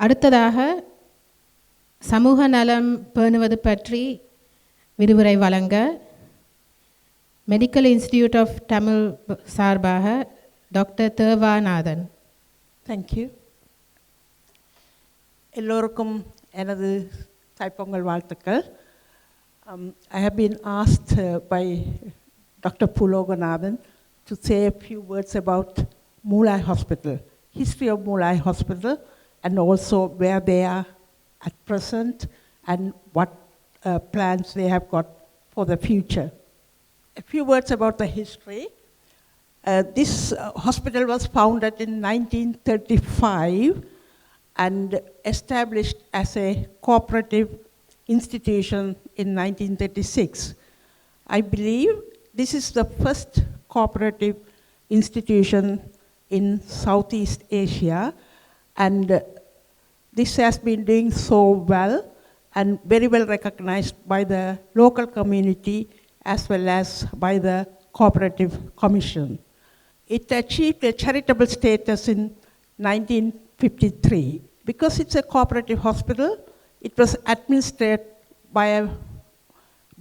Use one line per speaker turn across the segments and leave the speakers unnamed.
அடுத்ததாக சமூக நலம் பேணுவது பற்றி விரிவுரை வழங்க மெடிக்கல் இன்ஸ்டிடியூட் ஆஃப் தமிழ் சார்பாக டாக்டர் தேவாநாதன்.
தேங்க்யூ. எல்லோருக்கும் எனது தைப்பொங்கல் வாழ்த்துக்கள். I have been asked by Dr. Puloganathan to say a few words about Moolai Hospital, history of Moolai Hospital, and also where they are at present and what plans they have got for the future. A few words about the history. This hospital was founded in 1935 and established as a cooperative institution in 1936. I believe this is the first cooperative institution in Southeast Asia, and this has been doing so well and very well recognized by the local community as well as by the Cooperative Commission. It achieved a charitable status in 1953. Because it's a cooperative hospital, it was administered by a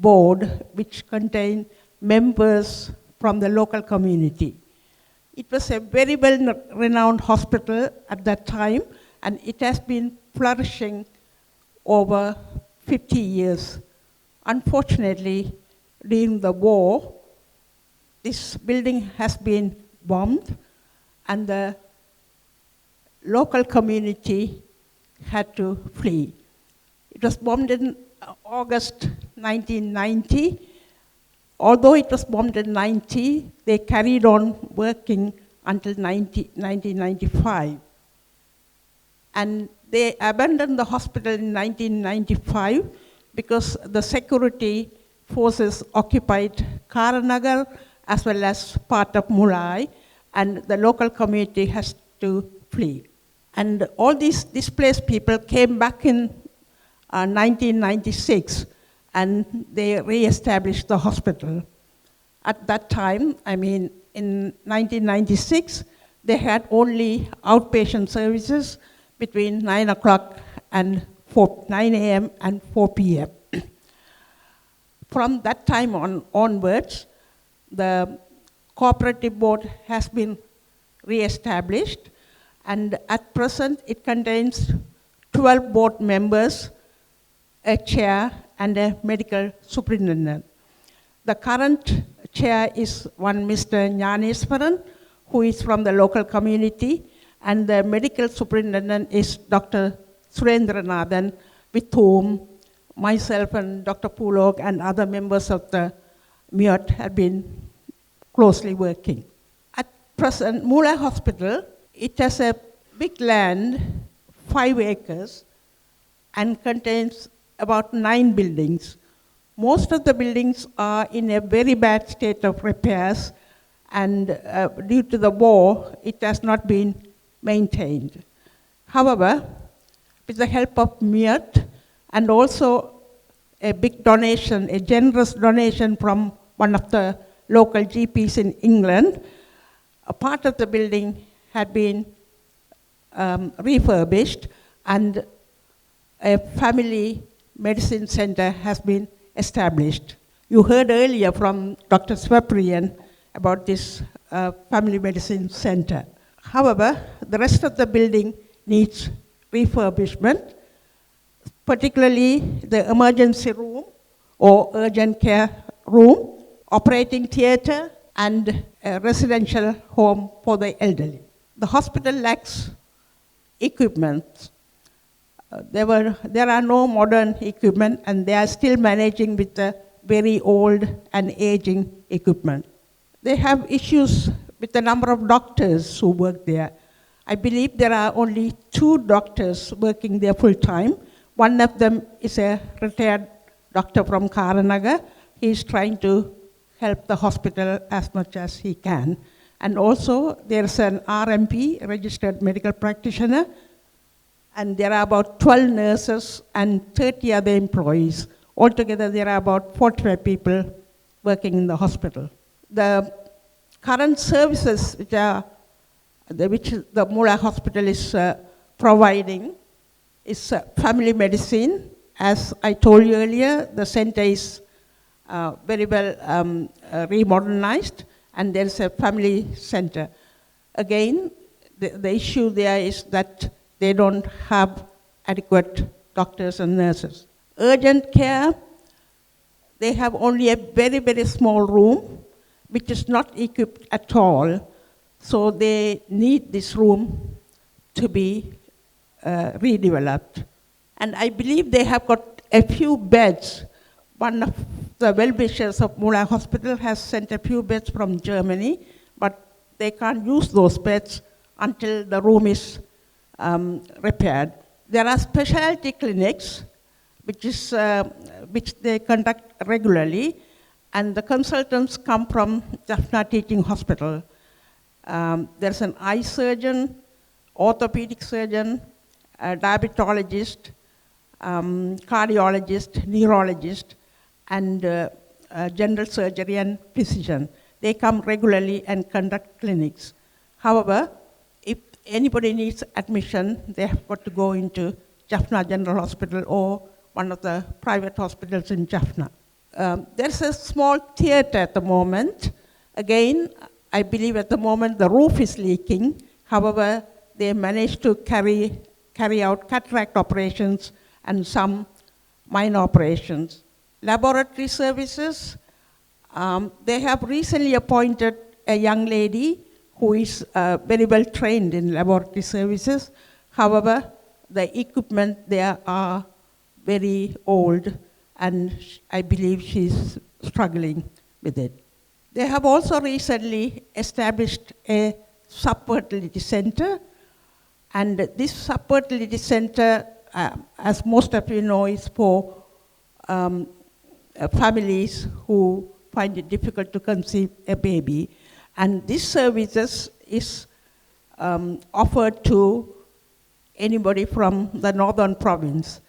board which contained members from the local community. It was a very well-renowned hospital at that time, and it has been flourishing over 50 years. Unfortunately, during the war, this building has been bombed, and the local community had to flee. It was bombed in August 1990. Although it was bombed in 1990, they carried on working until 1995. And they abandoned the hospital in 1995 because the security forces occupied Karanagar as well as part of Moolai, and the local community has to flee. And all these displaced people came back in 1996, and they re-established the hospital. At that time, I mean, in 1996, they had only outpatient services between 9 o'clock and 9 a.m. and 4 p.m. From that time onwards, the cooperative board has been re-established, and at present it contains 12 board members, a chair, and a medical superintendent. The current chair is one Mr. Nyaneswaran, who is from the local community, and the medical superintendent is Dr. Surendranathan, with whom myself and Dr. Pulog and other members of the MIOT have been closely working. At present, Moolai Hospital, it has a big land, 5 acres, and contains about 9 buildings. Most of the buildings are in a very bad state of repairs, and due to the war, it has not been maintained. However, with the help of MIOT and also a big donation, a generous donation from one of the local GPs in England, a part of the building had been refurbished, and a family medicine center has been established. You heard earlier from Dr. Swapriyan about this family medicine center. However, the rest of the building needs refurbishment, particularly the emergency room or urgent care room, operating theater, and a residential home for the elderly. The hospital lacks equipment. There are no modern equipment, and they are still managing with the very old and aging equipment. They have issues with the number of doctors who work there. I believe there are only 2 doctors working there full time. One of them is a retired doctor from Karanagar. He is trying to help the hospital as much as he can. And also there's an RMP, registered medical practitioner, and there are about 12 nurses and 30 other employees. Altogether, there are about 45 people working in the hospital. The current services which the Moolai Hospital is providing is family medicine. As I told you earlier, the center is very well remodernized, and there's a family center. Again, the issue there is that they don't have adequate doctors and nurses. Urgent care, they have only a very, very small room, which is not equipped at all. So they need this room to be redeveloped. And I believe they have got a few beds. One of the well-wishers of Mulai Hospital has sent a few beds from Germany, but they can't use those beds until the room is repaired. There are specialty clinics, which they conduct regularly, and the consultants come from Jaffna Teaching Hospital. There's an eye surgeon, orthopedic surgeon, a diabetologist, cardiologist, neurologist, and general surgery and physician. They come regularly and conduct clinics. However, if anybody needs admission, they have got to go into Jaffna General Hospital or one of the private hospitals in Jaffna. There's a small theater at the moment. Again, I believe at the moment the roof is leaking. However, they managed to carry out cataract operations and some minor operations. Laboratory services, they have recently appointed a young lady who is very well trained in laboratory services. However, the equipment there are very old, and I believe she's struggling with it. They have also recently established a subfertility center, and this subfertility center, as most of you know, is for families who find it difficult to conceive a baby. And this services is offered to anybody from the northern province.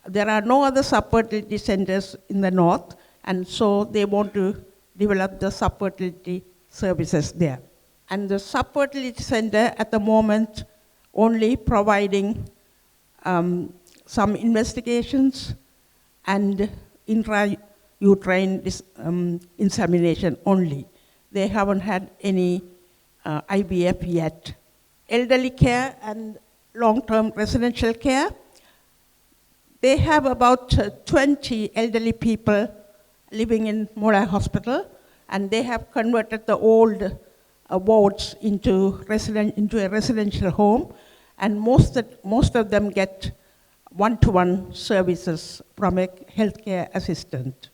There are no other subfertility centers in the north, and so they want to develop the subfertility services there. And the subfertility center at the moment only providing some investigations and intrauterine insemination only. They haven't had any IVF yet. Elderly care and long-term residential care, they have about 20 elderly people living in Mulai Hospital, and they have converted the old wards into a residential home, and most of them get one-to-one services from a healthcare assistant.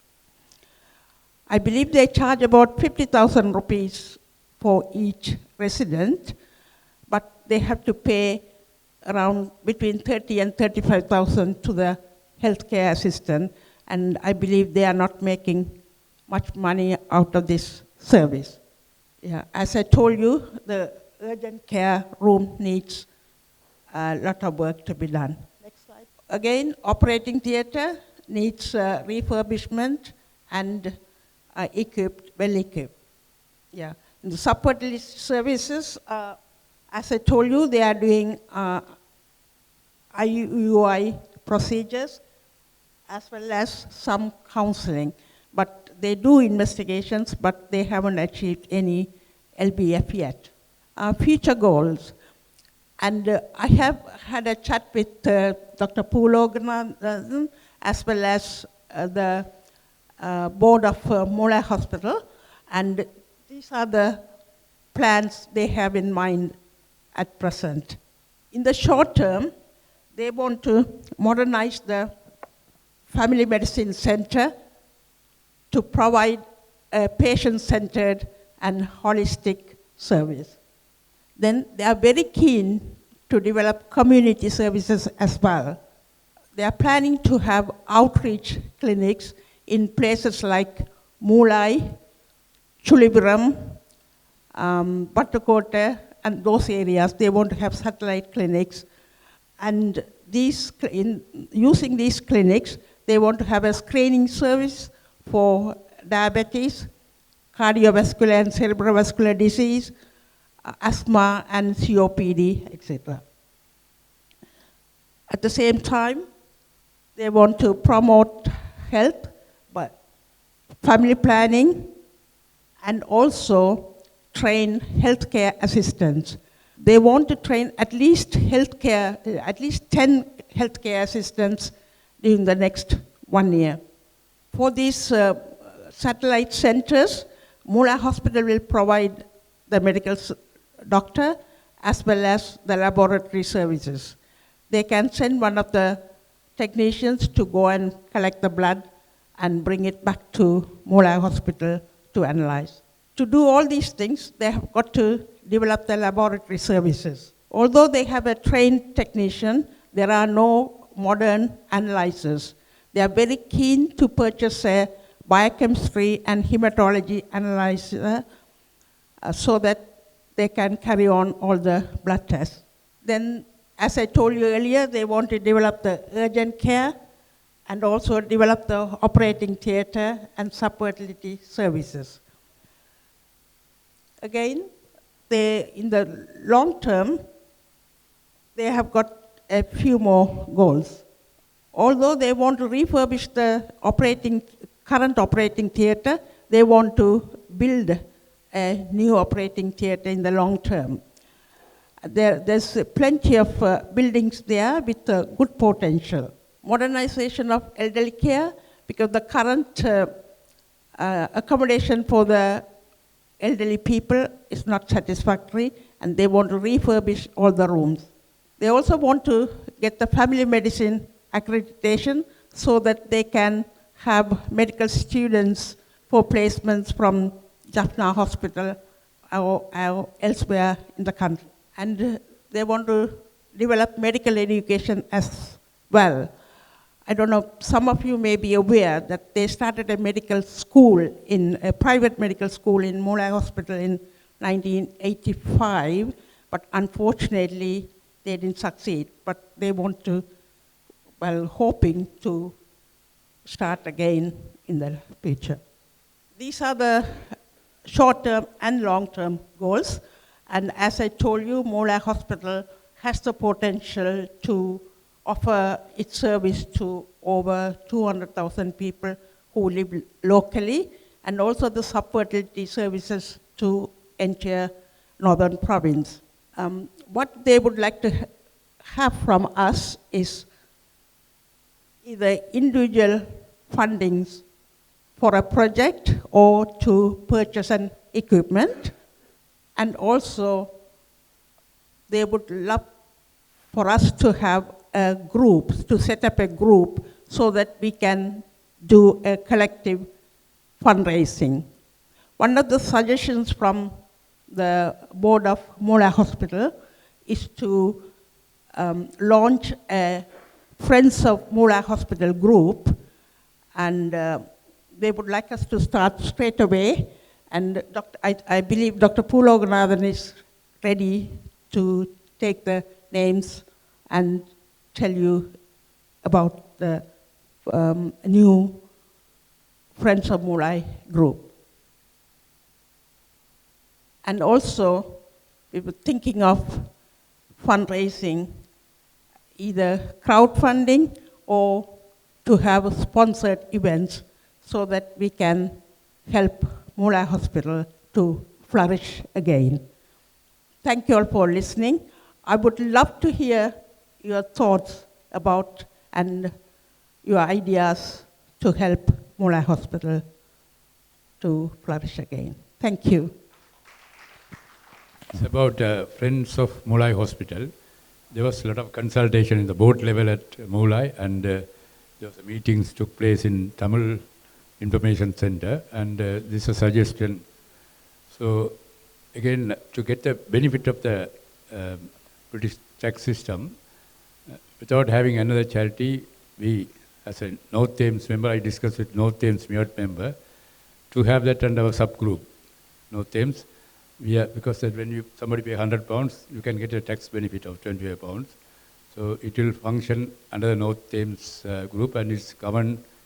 I believe they charge about 50,000 rupees for each resident, but they have to pay around between 30 and 35,000 to the healthcare assistant, and I believe they are not making much money out of this service. Yeah, as I told you, the urgent care room needs a lot of work to be done. Next slide. Again, operating theater needs refurbishment and well equipped. Yeah. And the subfertility services, as I told you, they are doing IUI procedures as well as some counseling. But they do investigations, but they haven't achieved any LBF yet. Future goals. And I have had a chat with Dr. Poologana as well as the board of Mulai Hospital, and these are the plans they have in mind at present. In the short term, they want to modernize the family medicine center to provide a patient-centered and holistic service. Then they are very keen to develop community services as well. They are planning to have outreach clinics in places like Mulai, Chulibiram, Battakote, and those areas. They want to have satellite clinics. And using these clinics, they want to have a screening service for diabetes, cardiovascular and cerebrovascular disease, asthma and COPD, etc. At the same time, they want to promote health, but family planning, and also train healthcare assistants. They want to train at least 10 healthcare assistants during the next 1 year. For these satellite centers, Mulai Hospital will provide the medical doctor as well as the laboratory services. They can send one of the technicians to go and collect the blood and bring it back to Mulai Hospital to analyze. To do all these things, they have got to develop the laboratory services. Although they have a trained technician, there are no modern analyzers. They are very keen to purchase a biochemistry and hematology analyzer so that they can carry on all the blood tests. Then, as I told you earlier, they want to develop the urgent care and also develop the operating theater and subfertility services. Again, in the long term, they have got a few more goals. Although they want to refurbish the current operating theater, they want to build a new operating theater in the long term. There's plenty of buildings there with good potential. Modernization of elderly care, because the current accommodation for the elderly people is not satisfactory, and they want to refurbish all the rooms. They also want to get the family medicine accreditation so that they can have medical students for placements from Jaffna Hospital or elsewhere in the country. And they want to develop medical education as well. I don't know, some of you may be aware that they started a medical school, a private medical school in Mulai Hospital in 1985, but unfortunately they didn't succeed. But they want to, hoping to start again in the future. These are the short-term and long-term goals. And as I told you, Mulai Hospital has the potential to offer its service to over 200,000 people who live locally, and also the subfertility services to entire northern province. What they would like to have from us is either individual fundings for a project or to purchase an equipment. And also, they would love for us to have a group, to set up a group so that we can do a collective fundraising. One of the suggestions from the board of Mulai Hospital is to launch a Friends of Mulai Hospital group, and they would like us to start straight away. And I believe Dr. Puloganathan is ready to take the names and tell you about the new Friends of Mulai group. And also, we were thinking of fundraising, either crowdfunding or to have sponsored events so that we can help Mulai Hospital to flourish again. Thank you all for listening. I would love to hear your thoughts about and your ideas to help Mulai Hospital to flourish again. Thank you.
It's about Friends of Mulai Hospital. There was a lot of consultation in the board level at Mulai, and there was meetings took place in Tamil Information Center, and this is a suggestion. So again, to get the benefit of the British tax system, without having another charity, we, as a North Thames member, I discussed with North Thames MIOT member to have that under our subgroup, North Thames. Because that when somebody pay £100, you can get a tax benefit of £25. So it will function under the North Thames group, and it's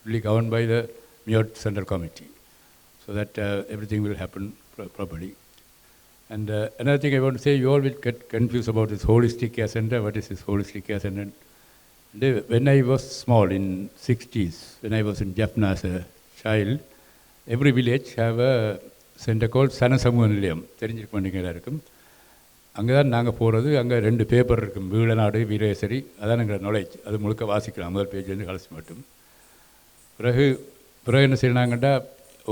really governed by the MIOT Central Committee, so that everything will happen properly. And another thing I want to say, you all will get confused about this holistic care center. What is this holistic care center? When I was small, in 60s, when I was in Jaffna as a child, every village have a center called Sanasamuha Nilayam. தெரிஞ்சிருக்க மாட்டேங்கிறா இருக்கும். அங்கே தான் நாங்கள் போகிறது. அங்கே 2 paper இருக்கும், வீழநாடு வீரேசரி. அதான் எங்களோட நாலேஜ். அது முழுக்க வாசிக்கலாம், முதல் பேஜ்லேருந்து கடைசி மட்டும். பிறகு என்ன செய்யணாங்கட்டா,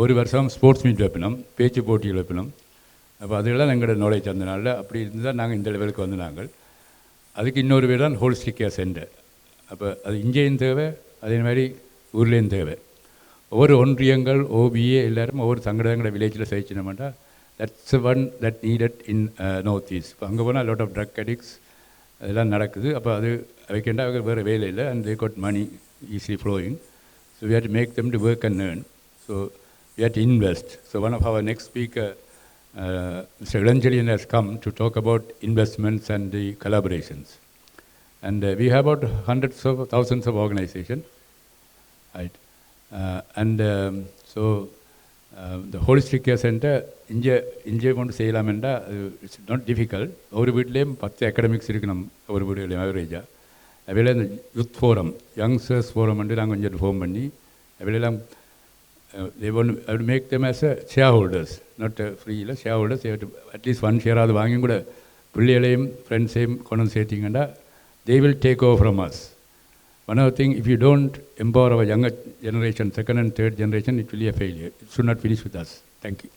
ஒரு வருஷம் ஸ்போர்ட்ஸ் மீட் வைப்பினோம், பேச்சு போட்டிகள் வைப்பினோம். அப்போ அதெல்லாம் எங்களோட நாலேஜ் அந்த நாளில். அப்படி இருந்தால் நாங்கள் இந்த லெவலுக்கு வந்து நாங்கள் அதுக்கு இன்னொரு பேர் தான் ஹோலிஸ்டிக் கேர் சென்டர். அப்போ அது இங்கேயும் தேவை, அதே மாதிரி ஊர்லேயும் தேவை. ஒவ்வொரு ஒன்றியங்கள் ஓபிஏ எல்லோரும் ஒவ்வொரு சங்கடங்களை வில்லேஜில் செய்யணுமாட்டா, that's one that needed in North East. இப்போ அங்கே போனால் லாட் ஆஃப் ட்ரக் அடிக்ட்ஸ் அதெல்லாம் நடக்குது. அப்போ அது வைக்கண்டா வேறு வேலை இல்லை. And they got money easily flowing. So we have to make them to work and earn. So we have to invest. So one of our next speaker, Mr. Ilanjalian, has come to talk about investments and the collaborations. And we have about hundreds of thousands of organizations. Right? So the Holistic Care Center, இங்கே கொண்டு செய்யலாமெண்டா it's not difficult. ஒரு வீட்லேயும் 10 academics இருக்கணும், ஒரு வீடுகளையும் அவரேஜாக. அவையில் இந்த youth forum, youngsters forum வந்து நாங்கள் கொஞ்சம் ஃபோம் பண்ணி அவையெல்லாம் they want to make them as a shareholders, not free shareholders. They have to at least one share ஆகுது வாங்கி கூட பிள்ளைகளையும் ஃப்ரெண்ட்ஸையும் கொண்டு வந்து சேர்த்திங்கன்னா they will take over from us. One other thing, if you don't empower our younger generation, second and third generation, it will be a failure. It should not finish with us. Thank you.